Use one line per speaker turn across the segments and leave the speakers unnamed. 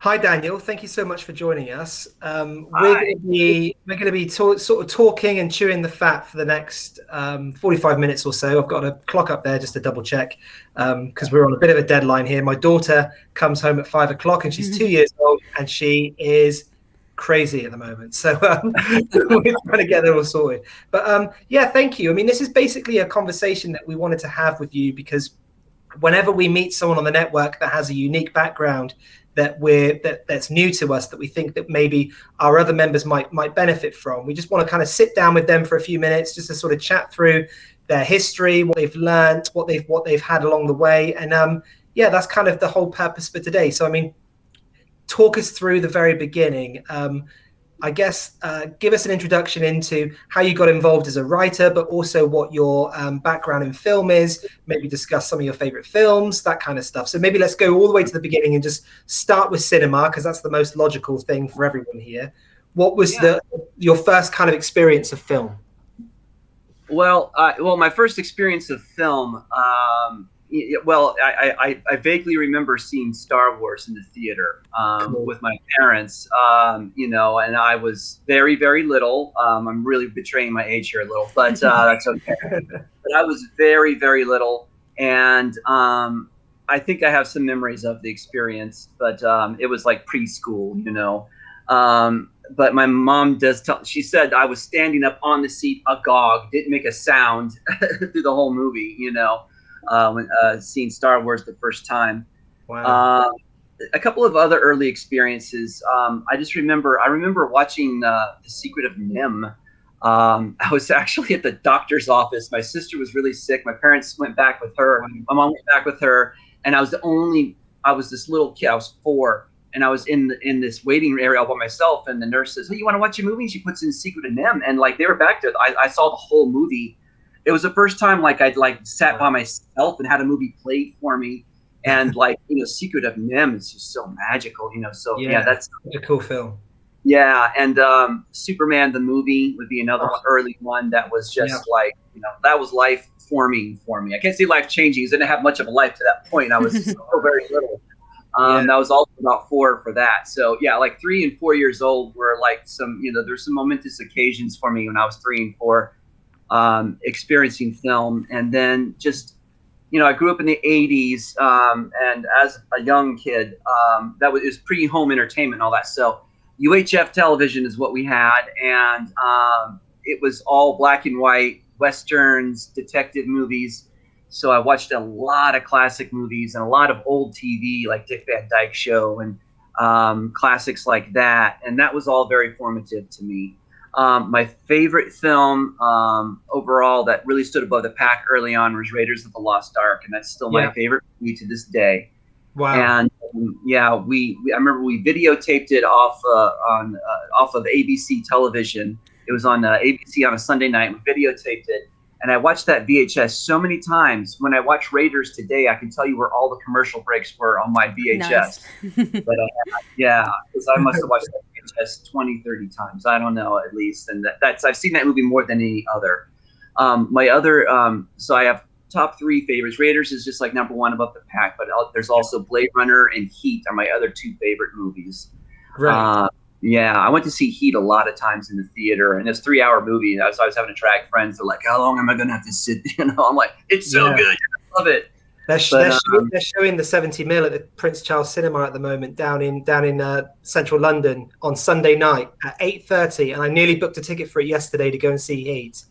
Hi, Daniel. Thank you so much for joining us. We're
Hi.
going to be sort of talking and chewing the fat for the next 45 minutes or so. I've got a clock up there just to double check because we're on a bit of a deadline here. My daughter comes home at 5 o'clock and she's 2 years old and she is crazy at the moment. So we're trying to get it all sorted. But yeah, thank you. I mean, this is basically a conversation that we wanted to have with you because whenever we meet someone on the network that has a unique background that's new to us, that we think that maybe our other members might benefit from, we just want to kind of sit down with them for a few minutes just to sort of chat through their history, what they've learned, what they've had along the way. And yeah, that's kind of the whole purpose for today. So I mean, talk us through the very beginning. I guess give us an introduction into how you got involved as a writer, but also what your background in film is. Maybe discuss some of your favorite films, that kind of stuff. So maybe let's go all the way to the beginning and just start with cinema, because that's the most logical thing for everyone here. What was
Yeah.
your first kind of experience of film?
Well, my first experience of film. I vaguely remember seeing Star Wars in the theater
Cool.
with my parents. And I was very, very little. I'm really betraying my age here a little, but that's okay. But I was very, very little, and I think I have some memories of the experience, but it was like preschool. But my mom does tell. She said I was standing up on the seat agog, didn't make a sound through the whole movie. When seeing Star Wars the first time.
Wow.
Uh, a couple of other early experiences. I remember watching The Secret of Nim. I was actually at the doctor's office. My sister was really sick. My parents went back with her. My mom went back with her, and I was this little kid. I was 4, and I was in this waiting area all by myself. And the nurse says, "Hey, you want to watch a movie?" And she puts in Secret of Nim, and like they were back there. I saw the whole movie. It was the first time like I'd like sat by myself and had a movie played for me. And like, Secret of Nim is just so magical. So yeah,
Yeah,
that's
a cool film.
yeah. And Superman the movie would be another one, early one that was
Yeah.
just like, that was life forming for me. I can't say life changing because I didn't have much of a life to that point. I was so very little.
Yeah.
That was also about 4 for that. So yeah, like 3 and 4 years old were like there's some momentous occasions for me when I was 3 and 4, experiencing film. And then just, I grew up in the 80s, and as a young kid, it was pre-home entertainment and all that. So UHF television is what we had, and it was all black and white westerns, detective movies. So I watched a lot of classic movies and a lot of old TV, like Dick Van Dyke Show and classics like that. And that was all very formative to me. My favorite film overall that really stood above the pack early on was Raiders of the Lost Ark, and that's still my
Yeah.
favorite movie to this day.
Wow.
And yeah, I remember we videotaped it off of ABC television. It was on ABC on a Sunday night. We videotaped it, and I watched that VHS so many times. When I watch Raiders today, I can tell you where all the commercial breaks were on my
Nice.
VHS. But yeah, because I must have watched that VHS 20, 30 times. I don't know, at least. And that's I've seen that movie more than any other. My other So I have top 3 favorites. Raiders is just like number 1 above the pack, but there's also Blade Runner and Heat are my other 2 favorite movies.
Great.
Uh, yeah, I went to see Heat a lot of times in the theater, and it's a 3-hour movie. And I was having to drag friends. They're like, "How long am I going to have to sit?" I'm like, "It's so
Yeah.
good, I love it."
They're,
But
they're showing the 70 mil at the Prince Charles Cinema at the moment down in central London on Sunday night at 8:30, and I nearly booked a ticket for it yesterday to go and see Heat.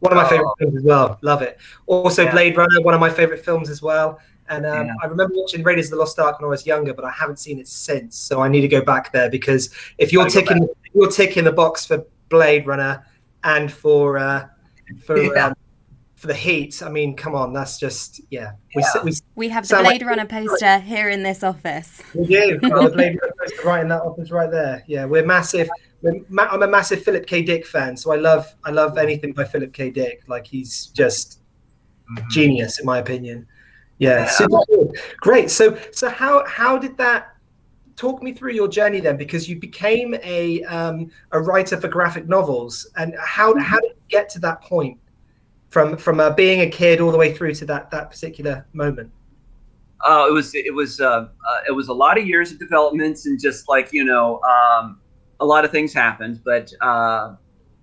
One of my favorite
oh
films as well. Love it. Also,
yeah,
Blade Runner, one of my favorite films as well. And
yeah,
I remember watching Raiders of the Lost Ark when I was younger, but I haven't seen it since. So I need to go back there because if you're
gotta go back.
ticking the box for Blade Runner and for
Yeah,
for the Heat, I mean, come on, that's just
yeah,
We have the
sound like
Blade Runner poster here in this office.
we do. Got the Blade Runner poster right in that office right there. Yeah, we're massive. I'm a massive Philip K. Dick fan, so I love anything by Philip K. Dick. Like he's just genius in my opinion. Yeah,
yeah.
super cool. Great. So how did that? Talk me through your journey then, because you became a writer for graphic novels, and how did you get to that point from being a kid all the way through to that particular moment?
It was a lot of years of developments and just like a lot of things happened, but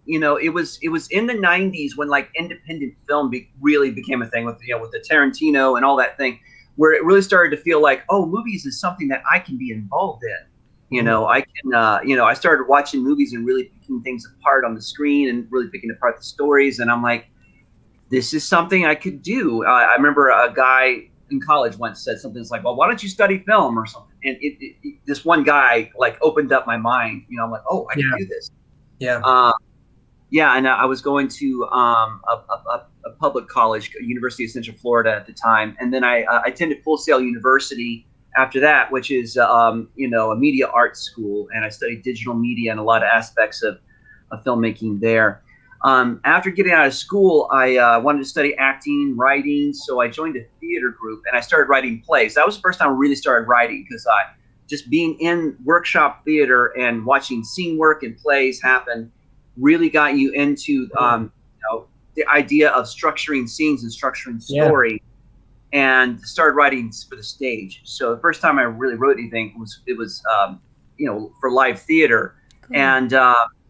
it was in the '90s when like independent film really became a thing with with the Tarantino and all that thing, where it really started to feel like, oh, movies is something that I can be involved in. I can I started watching movies and really picking things apart on the screen and really picking apart the stories, and I'm like, this is something I could do. I remember a guy in college once said something that's like, well, why don't you study film or something? And this one guy like opened up my mind. I'm like, oh, I can do this.
Yeah.
Yeah, and I was going to a public college, University of Central Florida at the time, and then I attended Full Sail University after that, which is a media arts school, and I studied digital media and a lot of aspects of filmmaking there. After getting out of school, I wanted to study acting, writing, so I joined a theater group and I started writing plays. That was the first time I really started writing, because just being in workshop theater and watching scene work and plays happen really got you into the idea of structuring scenes and structuring story, and started writing for the stage. So the first time I really wrote anything was for live theater. Cool. And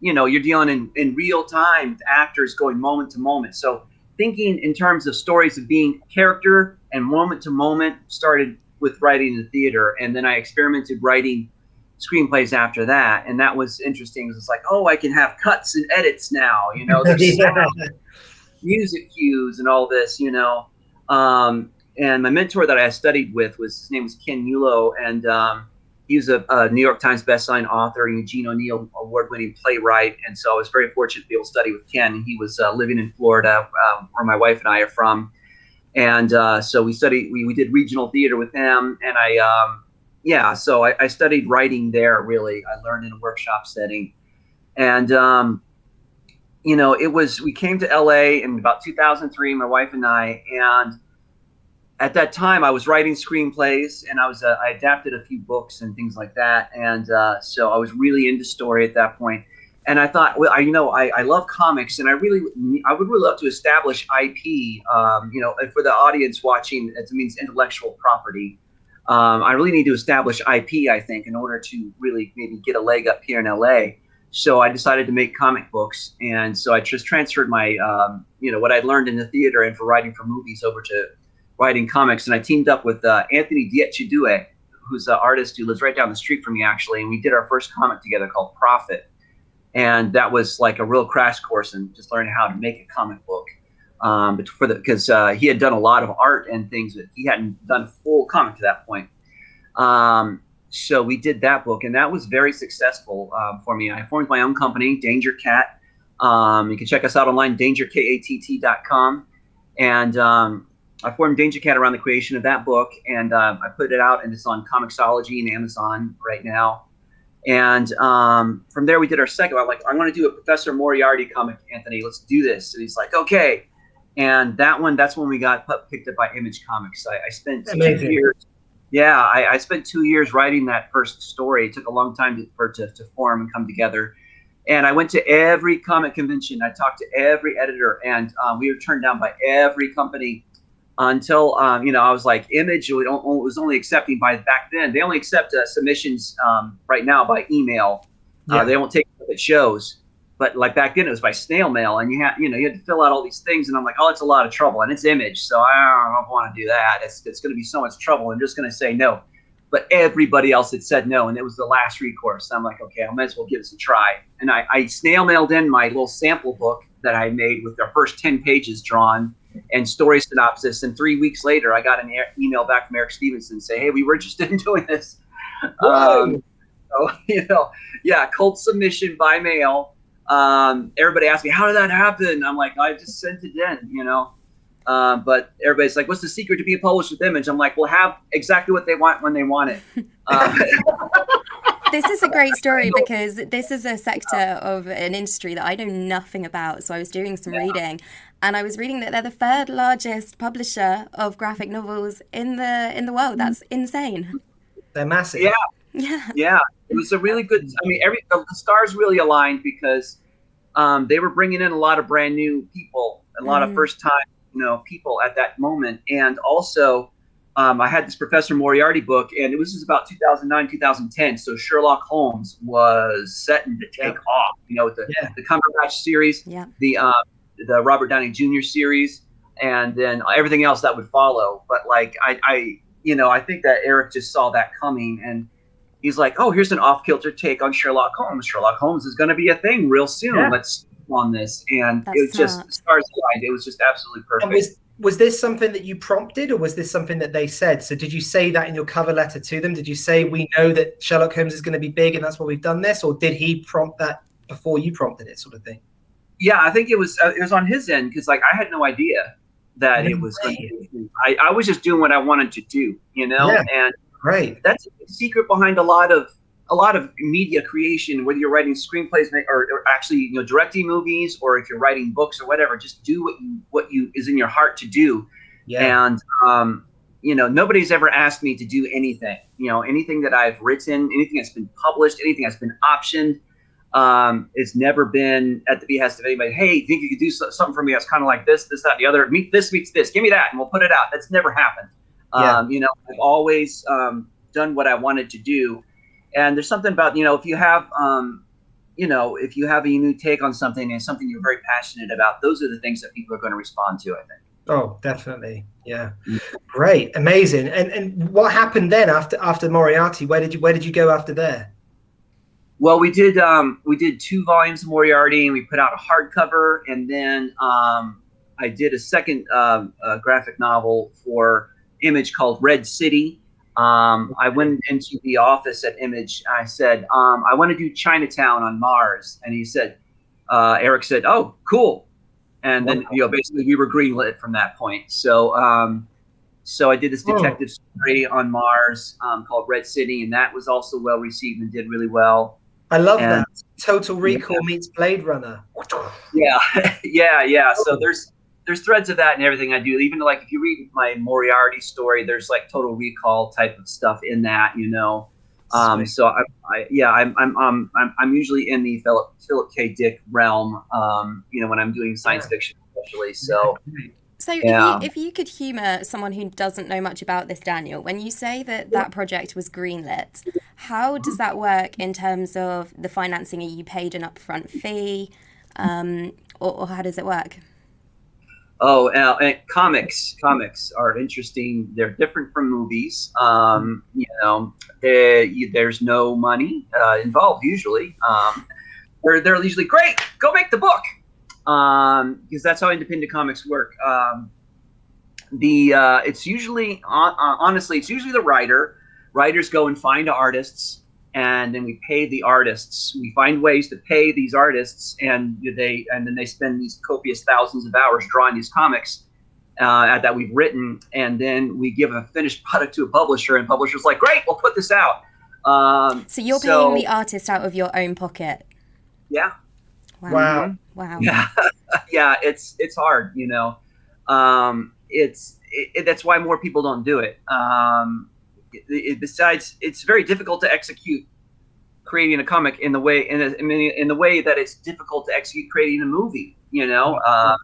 you're dealing in real time with actors going moment to moment. So thinking in terms of stories of being character and moment to moment started with writing in the theater, and then I experimented writing screenplays after that, and that was interesting. It's like, oh, I can have cuts and edits now. There's music cues and all this. And my mentor that I studied with his name was Ken Yulo, and he was a New York Times bestselling author, Eugene O'Neill award-winning playwright, and so I was very fortunate to be able to study with Ken. He was living in Florida, where my wife and I are from, and so we did regional theater with him, and so I studied writing there. Really, I learned in a workshop setting, and we came to LA in about 2003, my wife and I, and at that time, I was writing screenplays, and I adapted a few books and things like that, and so I was really into story at that point. And I thought, well, I love comics, and I would really love to establish IP. For the audience watching, it means intellectual property. I really need to establish IP, I think, in order to really maybe get a leg up here in LA. So I decided to make comic books, and so I just transferred my what I'd learned in the theater and for writing for movies over to writing comics, and I teamed up with Anthony Dietchidue, who's an artist who lives right down the street from me, actually, and we did our first comic together called Profit, and that was like a real crash course in just learning how to make a comic book, because he had done a lot of art and things, but he hadn't done a full comic to that point. So we did that book, and that was very successful for me. I formed my own company, Danger Cat. You can check us out online, dangerkatt.com, and I formed Danger Cat around the creation of that book, and I put it out, and it's on Comixology and Amazon right now. And from there, we did our second. I'm like, I want to do a Professor Moriarty comic, Anthony. Let's do this. And he's like, okay. And that's when we got picked up by Image Comics. I spent 2 years. Yeah, I spent 2 years writing that first story. It took a long time for it to form and come together. And I went to every comic convention. I talked to every editor, and we were turned down by every company. Until I was like, Image was only accepting back then. They only accept submissions right now by email. They don't take it at shows, but like back then it was by snail mail, and you had to fill out all these things. And I'm like, oh, it's a lot of trouble, and it's Image, so I don't want to do that. It's going to be so much trouble. I'm just going to say no. But everybody else had said no, and it was the last recourse. So I'm like, okay, I might as well give this a try. And I snail mailed in my little sample book that I made with the first 10 pages drawn and story synopsis, and 3 weeks later I got an email back from Eric Stevenson saying, hey, we were interested in doing this. Cold submission by mail. Everybody asked me, how did that happen? I'm like, I just sent it in, but everybody's like, what's the secret to be published with Image? I'm like, well, have exactly what they want when they want it.
This is a great story, because this is a sector of an industry that I know nothing about. So I was doing some reading, and I was reading that they're the third largest publisher of graphic novels in the world. That's insane.
They're massive.
Yeah. It was a really good. I mean, the stars really aligned, because they were bringing in a lot of brand new people, a lot of first time people at that moment, and also I had this Professor Moriarty book, and it was just about 2009, 2010. So Sherlock Holmes was setting to take off, with the Cumberbatch series, the Robert Downey Jr. series, and then everything else that would follow. But like, I think that Eric just saw that coming, and he's like, oh, here's an off-kilter take on Sherlock Holmes. Sherlock Holmes is going to be a thing real soon. Yeah. Let's on this. And it was just stars aligned. It was just absolutely perfect.
Was this something that you prompted, or was this something that they said? So did you say that in your cover letter to them? Did you say, we know that Sherlock Holmes is going to be big and that's why we've done this? Or did he prompt that before you prompted it, sort of thing?
Yeah, I think it was on his end, because like I had no idea that it was going to be. I was just doing what I wanted to do,
Yeah.
And
right.
That's a secret behind a lot of media creation, whether you're writing screenplays or actually directing movies, or if you're writing books or whatever. Just do what you is in your heart to do. Yeah. And nobody's ever asked me to do anything. Anything that I've written, anything that's been published, anything that's been optioned, it's never been at the behest of anybody. Hey, think you could do something for me that's kind of like this, that, the other. Meet this meets this. Give me that, and we'll put it out. That's never happened. Yeah. I've always done what I wanted to do. And there's something about, if you have, if you have a unique take on something and something you're very passionate about, those are the things that people are going to respond to, I think.
Oh, definitely. Yeah. Great. Amazing. And what happened then after Moriarty? Where did you go after there?
Well, we did 2 volumes of Moriarty, and we put out a hardcover, and then I did a second graphic novel for Image called Red City. I went into the office at Image. I said, I want to do Chinatown on Mars. And he said, Eric said, oh, cool. And then, basically we were greenlit from that point. So, I did this detective story on Mars called Red City, and that was also well received and did really well.
I love that. Total Recall meets Blade Runner.
Yeah, yeah. So there's threads of that in everything I do. Even like if you read my Moriarty story, there's like Total Recall type of stuff in that, So I'm usually in the Philip K. Dick realm, when I'm doing science fiction, especially. So
if you could humor someone who doesn't know much about this, Daniel, when you say that project was greenlit, how does that work in terms of the financing? Are you paid an upfront fee, or how does it work?
Oh, and comics are interesting. They're different from movies. There's no money involved usually. They're usually great. Go make the book, because that's how independent comics work. It's usually honestly, it's usually the writer. Writers go and find artists, and then we pay the artists. We find ways to pay these artists, and then they spend these copious thousands of hours drawing these comics that we've written, and then we give a finished product to a publisher, and publisher's like, great, we'll put this out.
So you're paying the artist out of your own pocket?
Yeah.
Wow.
Wow.
Yeah. Yeah, it's hard, that's why more people don't do it. Besides, it's very difficult to execute creating a comic in the way that it's difficult to execute creating a movie. You got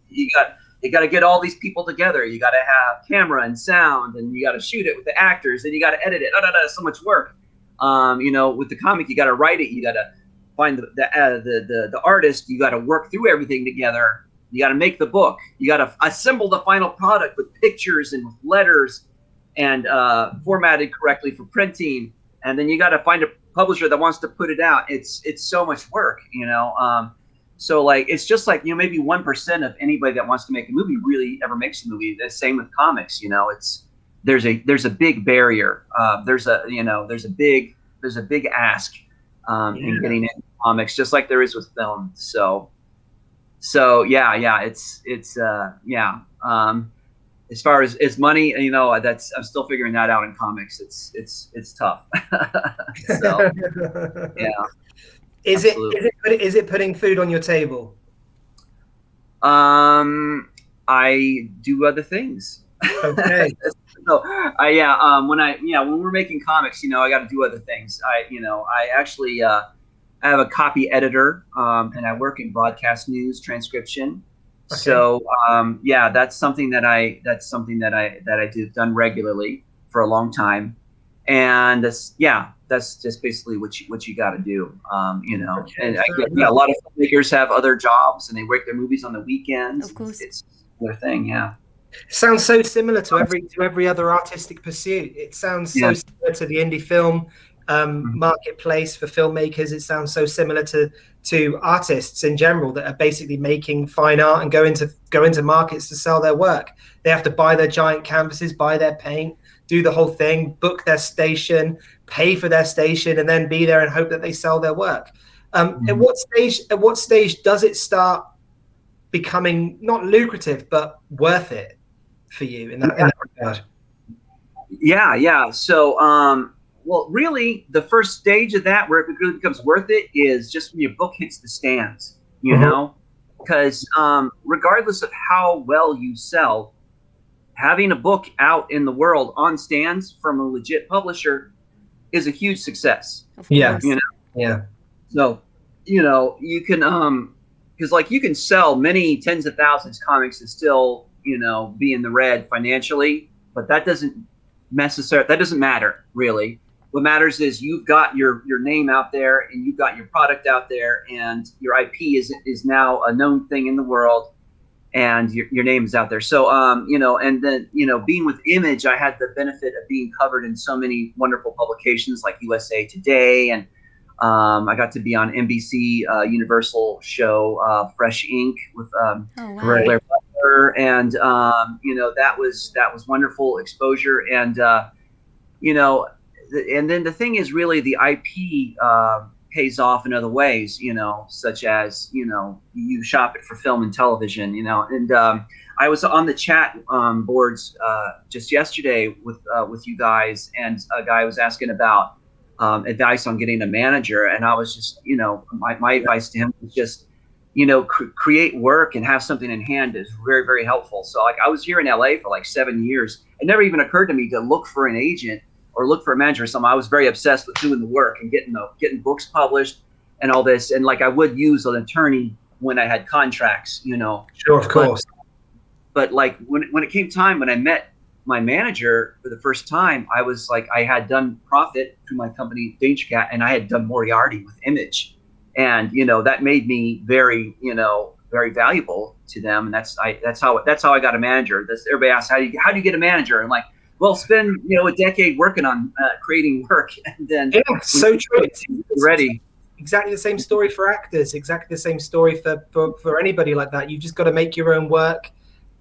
to get all these people together. You got to have camera and sound, and you got to shoot it with the actors, and you got to edit it. So much work. With the comic, you got to write it. You got to find the artist. You got to work through everything together. You got to make the book. You got to assemble the final product with pictures and with letters, and formatted correctly for printing, and then you got to find a publisher that wants to put it out. It's so much work, So like it's just like maybe 1% of anybody that wants to make a movie really ever makes a movie. The same with comics. There's a big barrier. There's a big ask in getting into comics, just like there is with film. So yeah. As far as money, I'm still figuring that out in comics. It's tough. So, yeah.
Is it putting food on your table?
I do other things.
Okay.
So when we're making comics, I got to do other things. I actually I have a copy editor, and I work in broadcast news transcription. Okay. So that's something that I done regularly. for a long time, and that's just basically what you got to do.
Okay,
and
fair
a
enough.
lot of filmmakers have other jobs and they work their movies on the weekends.
Of course.
It's their thing. Yeah.
Sounds so similar to every other artistic pursuit. It sounds so
Yeah.
similar to the indie film
Mhm.
marketplace for filmmakers. It sounds so similar to artists in general that are basically making fine art and go into markets to sell their work. They have to buy their giant canvases, buy their paint, do the whole thing, book their station, pay for their station, and then be there and hope that they sell their work. At what stage does it start becoming not lucrative but worth it for you in that regard?
Yeah. So, well, really, the first stage of that where it really becomes worth it is just when your book hits the stands, because regardless of how well you sell, having a book out in the world on stands from a legit publisher is a huge success.
Of
Yeah.
course.
Yeah.
So, you can, because like you can sell many tens of thousands of comics and still, be in the red financially, but that doesn't matter really. What matters is you've got your name out there and you've got your product out there and your IP is now a known thing in the world and your name is out there. So, and then, being with Image, I had the benefit of being covered in so many wonderful publications like USA Today, and I got to be on NBC Universal show Fresh Ink with
Oh, wow.
Blair Butler, and that was wonderful exposure, and and then the thing is really the IP pays off in other ways, such as you shop it for film and television, and I was on the chat boards just yesterday with you guys, and a guy was asking about advice on getting a manager, and I was just, my advice to him was just, create work and have something in hand is very, very helpful. So like I was here in LA for like 7 years. It never even occurred to me to look for an agent or look for a manager or something. I was very obsessed with doing the work and getting books published and all this. And like I would use an attorney when I had contracts,
Sure, of course.
But like when it came time, when I met my manager for the first time, I was like, I had done Profit through my company Danger Cat, and I had done Moriarty with Image, and that made me very very valuable to them, and that's how I got a manager. Everybody asks how do you get a manager, and like, well, spend a decade working on creating work, and then
so true.
It's ready.
Exactly the same story for actors. Exactly the same story for anybody like that. You just got to make your own work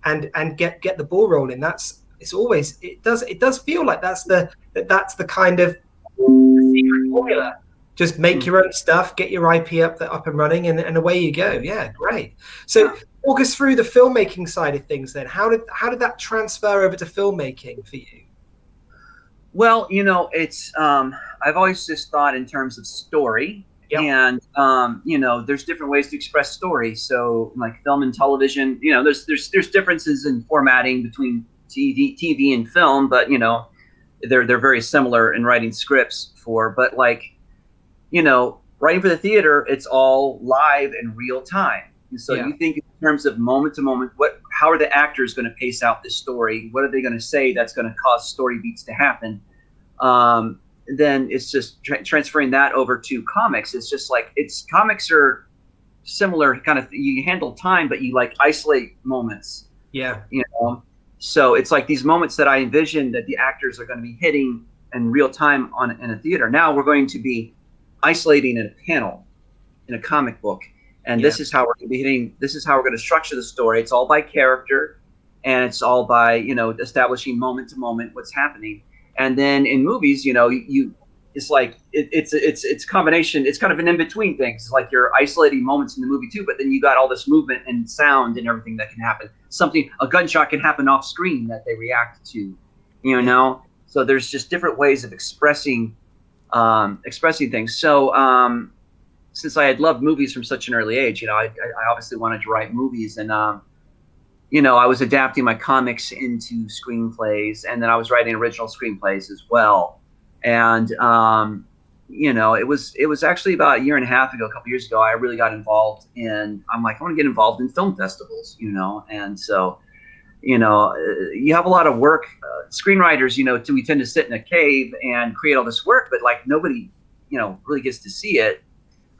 and get the ball rolling. It does feel like that's the kind of secret formula. Just make your own stuff, get your IP up and running, and away you go. Yeah, great. So walk us through the filmmaking side of things then. How did that transfer over to filmmaking for you? Well,
it's I've always just thought in terms of story. Yep. And there's different ways to express story. So like film and television, there's differences in formatting between TV and film, but they're very similar in writing scripts but like writing for the theater, it's all live in real time. And so you think in terms of moment to moment, how are the actors going to pace out this story? What are they going to say that's going to cause story beats to happen? Then it's just transferring that over to comics. It's just like comics are similar kind of. You handle time, but you like isolate moments.
Yeah.
So it's like these moments that I envision that the actors are going to be hitting in real time in a theater. Now we're going to be isolating in a panel in a comic book, and this is how we're going to be hitting. This is how we're going to structure the story. It's all by character, and it's all by establishing moment to moment what's happening. And then in movies, it's like it's a combination. It's kind of an in between thing. It's like you're isolating moments in the movie too, but then you got all this movement and sound and everything that can happen. A gunshot can happen off screen that they react to, So there's just different ways of expressing things. So since I had loved movies from such an early age, I obviously wanted to write movies, and I was adapting my comics into screenplays, and then I was writing original screenplays as well. And it was actually about a year and a half ago, a couple years ago, I really got involved I'm like, I want to get involved in film festivals, and so you have a lot of work. Screenwriters, we tend to sit in a cave and create all this work, but like nobody, really gets to see it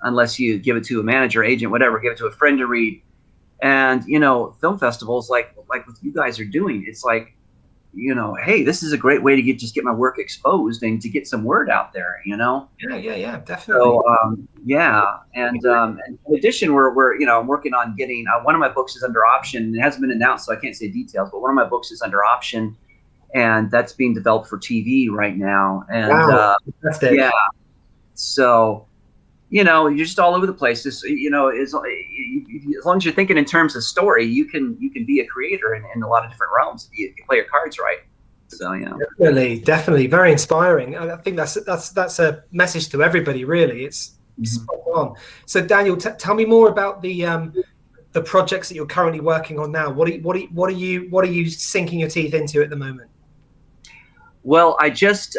unless you give it to a manager, agent, whatever, give it to a friend to read. And, film festivals like what you guys are doing, it's like, hey, this is a great way to get my work exposed and to get some word out there,
Yeah, definitely.
So, and in addition, I'm working on getting, one of my books is under option. It hasn't been announced, so I can't say details, but one of my books is under option, and that's being developed for TV right now. And,
fantastic.
yeah, so, you're just all over the place. As long as you're thinking in terms of story, you can be a creator in a lot of different realms if you play your cards right. So
definitely very inspiring. I think that's a message to everybody, really. It's spot on. So Daniel, tell me more about the projects that you're currently working on now. What are you sinking your teeth into at the moment?
Well, I just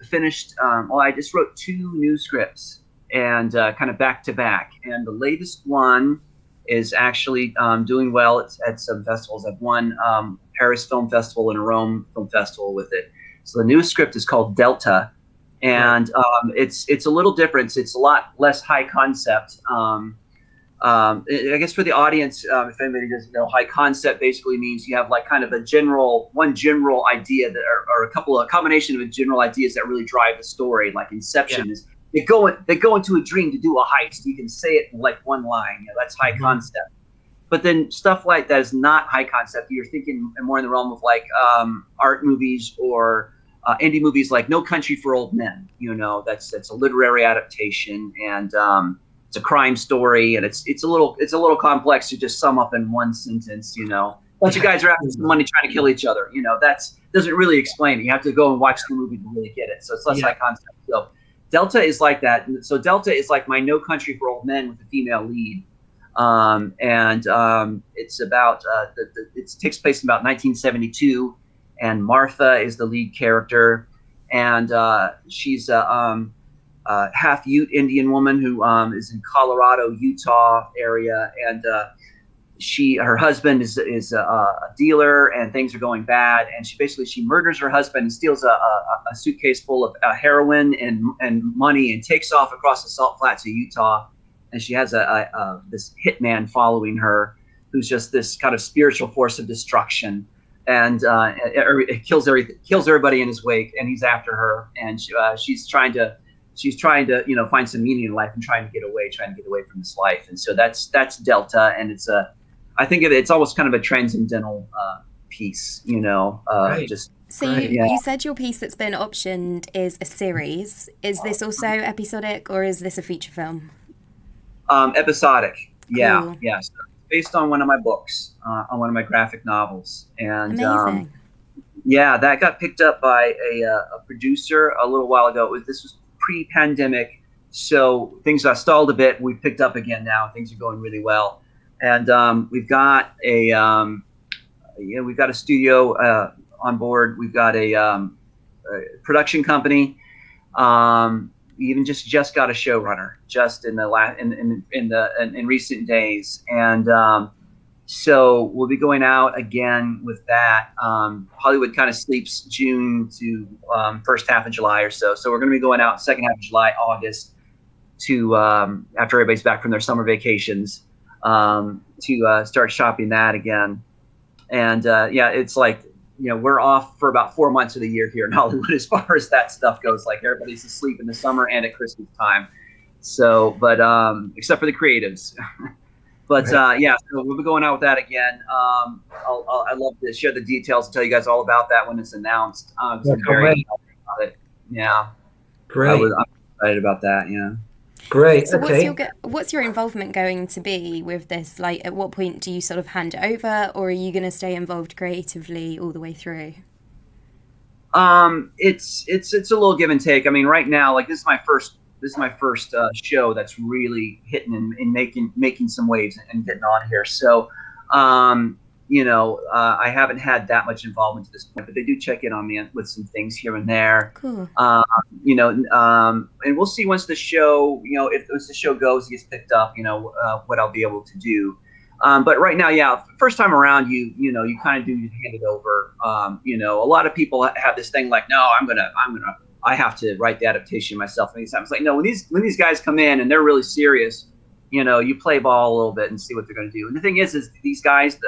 finished. I just wrote 2 new scripts, and kind of back to back. And the latest one is actually doing well at some festivals. I've won Paris Film Festival and a Rome Film Festival with it. So the newest script is called Delta, and it's a little different. It's a lot less high concept. I guess for the audience, if anybody doesn't know, high concept basically means you have like kind of one general idea that, or a combination of general ideas that really drive the story. Like Inception is. They go into a dream to do a heist. You can say it in like one line. That's high concept. But then stuff like that is not high concept. You're thinking more in the realm of like art movies or indie movies like No Country for Old Men. That's a literary adaptation, and it's a crime story, and it's a little complex to just sum up in one sentence. But you guys are after some money trying to kill each other. That doesn't really explain it. You have to go and watch the movie to really get it. So it's less high concept. So Delta is like that. So Delta is like my No Country for Old Men with a female lead. It's about, it takes place in about 1972, and Martha is the lead character. And she's a half Ute Indian woman who is in Colorado, Utah area. And her husband is a dealer, and things are going bad, and she murders her husband and steals a suitcase full of heroin and money and takes off across the Salt Flats of Utah. And she has this hitman following her, who's just this kind of spiritual force of destruction, and it kills everybody in his wake, and he's after her, and she's trying to find some meaning in life and trying to get away from this life. And so that's Delta, and I think it's almost kind of a transcendental piece,
Right.
You said your piece that's been optioned is a series. Is this also episodic, or is this a feature film?
Episodic. Yeah.
Cool.
Yeah. So based on one of my books, on one of my graphic novels. And
amazing.
That got picked up by a producer a little while ago. This was pre-pandemic, so things got stalled a bit. We've picked up again now. Things are going really well. And we've got a studio on board. We've got a production company. We even just got a showrunner just in recent days, and so we'll be going out again with that. Hollywood kind of sleeps June to first half of July or so. So we're going to be going out second half of July, August, to after everybody's back from their summer vacations. To start shopping that again. And it's like, we're off for about 4 months of the year here in Hollywood as far as that stuff goes. Like everybody's asleep in the summer and at Christmas time. So, but except for the creatives. But so we'll be going out with that again. I'd love to share the details and tell you guys all about that when it's announced. I'm very excited about it. Yeah.
Great.
I'm excited about that. Yeah.
Great.
So
okay.
what's your involvement going to be with this? Like, at what point do you sort of hand it over, or are you going to stay involved creatively all the way through?
It's a little give and take. I mean, right now, like this is my first show that's really hitting and making some waves and getting on here. So, I haven't had that much involvement to this point, but they do check in on me with some things here and there.
Cool.
And we'll see once the show, if the show gets picked up, what I'll be able to do. But right now, yeah, first time around, you kind of do hand it over. A lot of people have this thing like, no, I have to write the adaptation myself. And it's like, no, when these guys come in and they're really serious, you play ball a little bit and see what they're going to do. And the thing is these guys,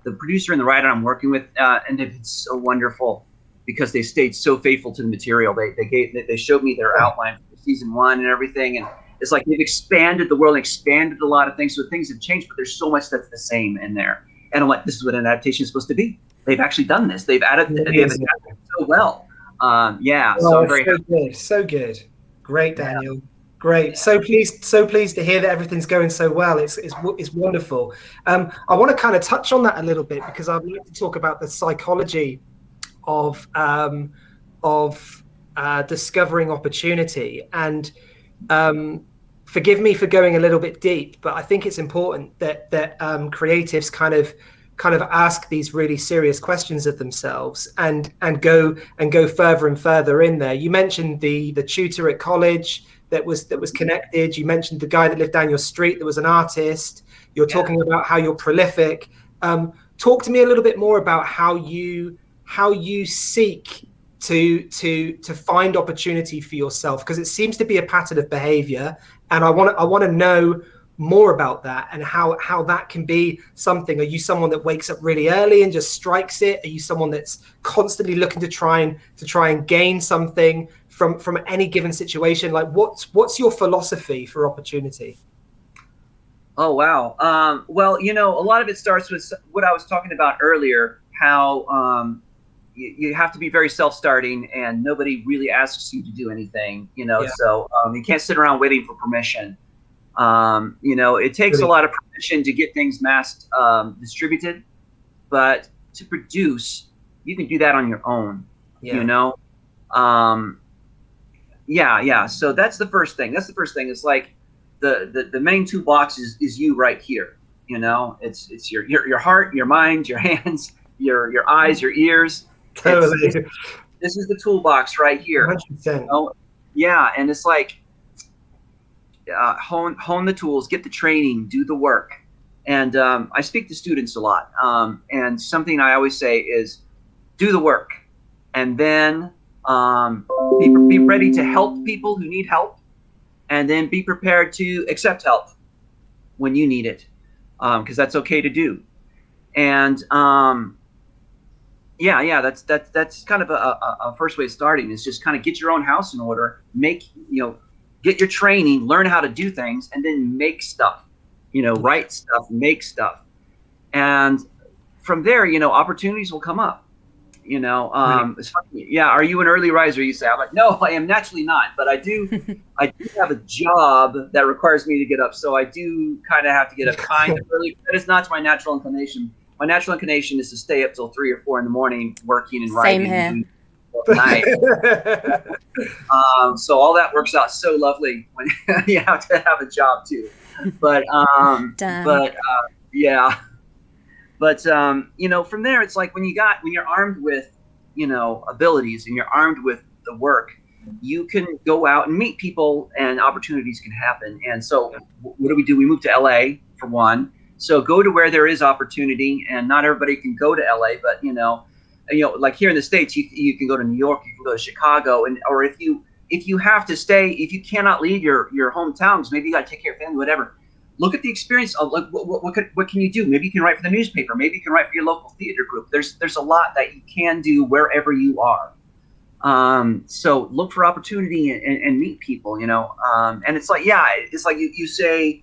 the producer and the writer I'm working with, and they've been so wonderful because they stayed so faithful to the material. They showed me their outline for season 1 and everything, and it's like they've expanded the world, expanded a lot of things. So things have changed, but there's so much that's the same in there. And I'm like, this is what an adaptation is supposed to be. They've actually done this. They've adapted so well. So I'm very happy.
So good. Great, Daniel. Great. So pleased to hear that everything's going so well. It's wonderful. I want to kind of touch on that a little bit because I'd like to talk about the psychology of discovering opportunity. And forgive me for going a little bit deep, but I think it's important that creatives kind of ask these really serious questions of themselves and go further and further in there. You mentioned the tutor at college that was connected. You mentioned the guy that lived down your street that was an artist. You're talking about how you're prolific. Talk to me a little bit more about how you seek to find opportunity for yourself, because it seems to be a pattern of behavior, and I want to know more about that and how that can be something. Are you someone that wakes up really early and just strikes it? Are you someone that's constantly looking to try and gain something from any given situation? Like what's your philosophy for opportunity?
Oh, wow. Well, a lot of it starts with what I was talking about earlier, how you have to be very self-starting and nobody really asks you to do anything, so you can't sit around waiting for permission. It takes a lot of permission to get things mass distributed, but to produce, you can do that on your own, So that's the first thing. It's like the main toolbox is you right here. It's your heart, your mind, your hands, your eyes, your ears.
Totally.
This is the toolbox right here.
100%.
And it's like hone the tools, get the training, do the work. And I speak to students a lot. And something I always say is do the work, and then be ready to help people who need help, and then be prepared to accept help when you need it, because that's okay to do. And that's kind of a first way of starting, is just kind of get your own house in order, get your training, learn how to do things, and then make stuff, write stuff, make stuff. And from there, opportunities will come up. It's funny. Yeah. Are you an early riser? You say. I'm like, no, I am naturally not, but I do have a job that requires me to get up. So I do kind of have to get up kind of early. That is not my natural inclination. My natural inclination is to stay up till 3 or 4 in the morning working and writing. Same here. Night. So all that works out so lovely when you have to have a job too. But from there it's like when you're armed with abilities and you're armed with the work, you can go out and meet people and opportunities can happen. And so what do? We move to LA for one. So go to where there is opportunity, and not everybody can go to LA, but like here in the States, you can go to New York, you can go to Chicago, or if you have to stay, if you cannot leave your hometown, because maybe you got to take care of family, whatever. Look at the experience of like what can you do? Maybe you can write for the newspaper. Maybe you can write for your local theater group. There's a lot that you can do wherever you are. So look for opportunity and meet people. And it's like you say.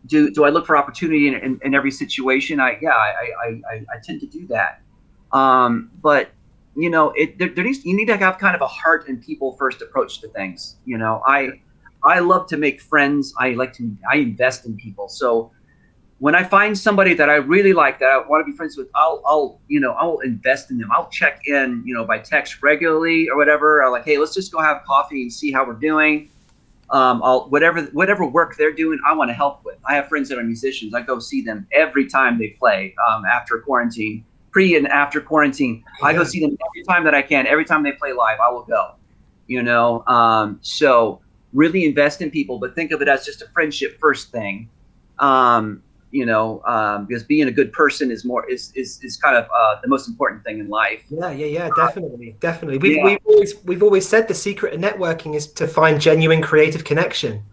Do I look for opportunity in every situation? I tend to do that. But you need to have kind of a heart and people first approach to things. I love to make friends. I invest in people. So when I find somebody that I really like, that I want to be friends with, I'll invest in them. I'll check in, by text regularly or whatever. Or like, hey, let's just go have coffee and see how we're doing. Whatever work they're doing, I want to help with. I have friends that are musicians. I go see them every time they play after quarantine, pre and after quarantine. I go see them every time that I can. Every time they play live, I will go. So really invest in people, but think of it as just a friendship first thing. because being a good person is kind of the most important thing in life.
Yeah, definitely.
Yeah.
We've always said the secret of networking is to find genuine creative connection.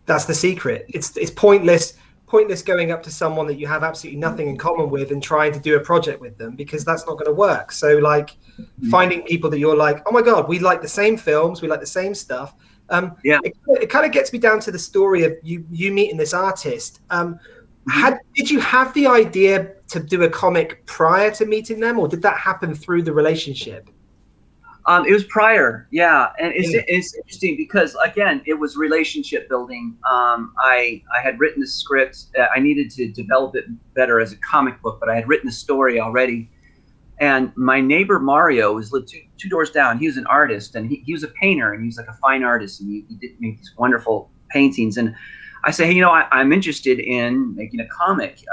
That's the secret. It's pointless going up to someone that you have absolutely nothing in common with and trying to do a project with them, because that's not going to work. So like finding people that you're like, oh my God, we like the same films, we like the same stuff. It kind of gets me down to the story of you meeting this artist. Did you have the idea to do a comic prior to meeting them, or did that happen through the relationship?
It was prior, yeah, and it's interesting because again, it was relationship building. I had written the script. I needed to develop it better as a comic book, but I had written the story already. And my neighbor Mario lived two doors down. He was an artist, and he was a painter, and he was like a fine artist, and he did make these wonderful paintings. And I say, hey, I'm interested in making a comic.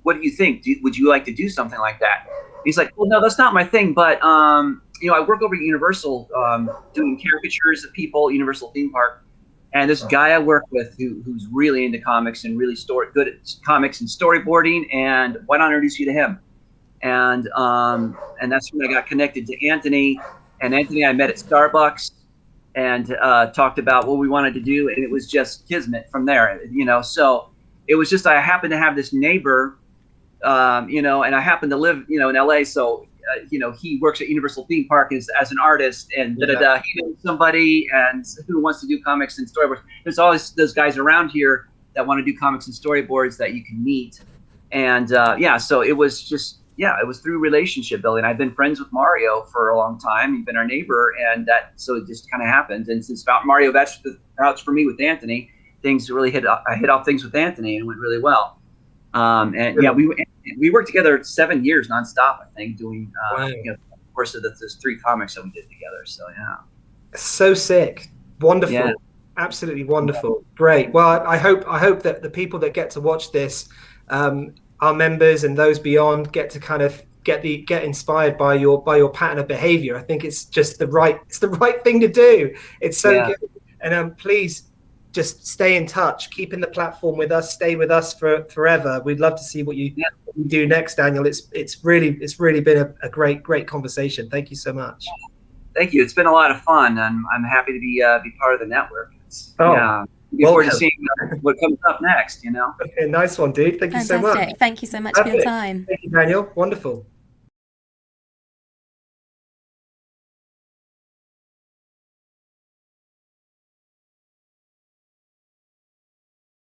What do you think? Would you like to do something like that? He's like, well, no, that's not my thing, but I work over at Universal doing caricatures of people, Universal theme park. And this guy I work with who's really into comics and really good at comics and storyboarding, and why not introduce you to him? And that's when I got connected to Anthony. And Anthony I met at Starbucks and talked about what we wanted to do, and it was just kismet from there, So it was just, I happened to have this neighbor, and I happen to live, in LA, so he works at Universal Theme Park as an artist, and he knows somebody and who wants to do comics and storyboards. There's always those guys around here that want to do comics and storyboards that you can meet, and so it was just. Yeah, it was through relationship building. I've been friends with Mario for a long time. He's been our neighbor, and so it just kind of happened. And since Mario vouched for me with Anthony, things really I hit off things with Anthony, and it went really well. We worked together 7 years nonstop, I think, doing of course those 3 comics that we did together. So yeah,
so sick, wonderful, absolutely wonderful, great. Well, I hope that the people that get to watch this. Our members and those beyond get to kind of get inspired by your pattern of behavior. I think it's just the right thing to do. It's so good. And please just stay in touch, keep in the platform with us, stay with us forever. We'd love to see what you do next, Daniel. It's really been a great conversation. Thank you so much.
Thank you. It's been a lot of fun, and I'm happy to be part of the network. Looking forward to seeing what comes up next,
Okay, nice one, dude. Thank you so much.
Thank you so much for your time.
Thank you, Daniel. Wonderful.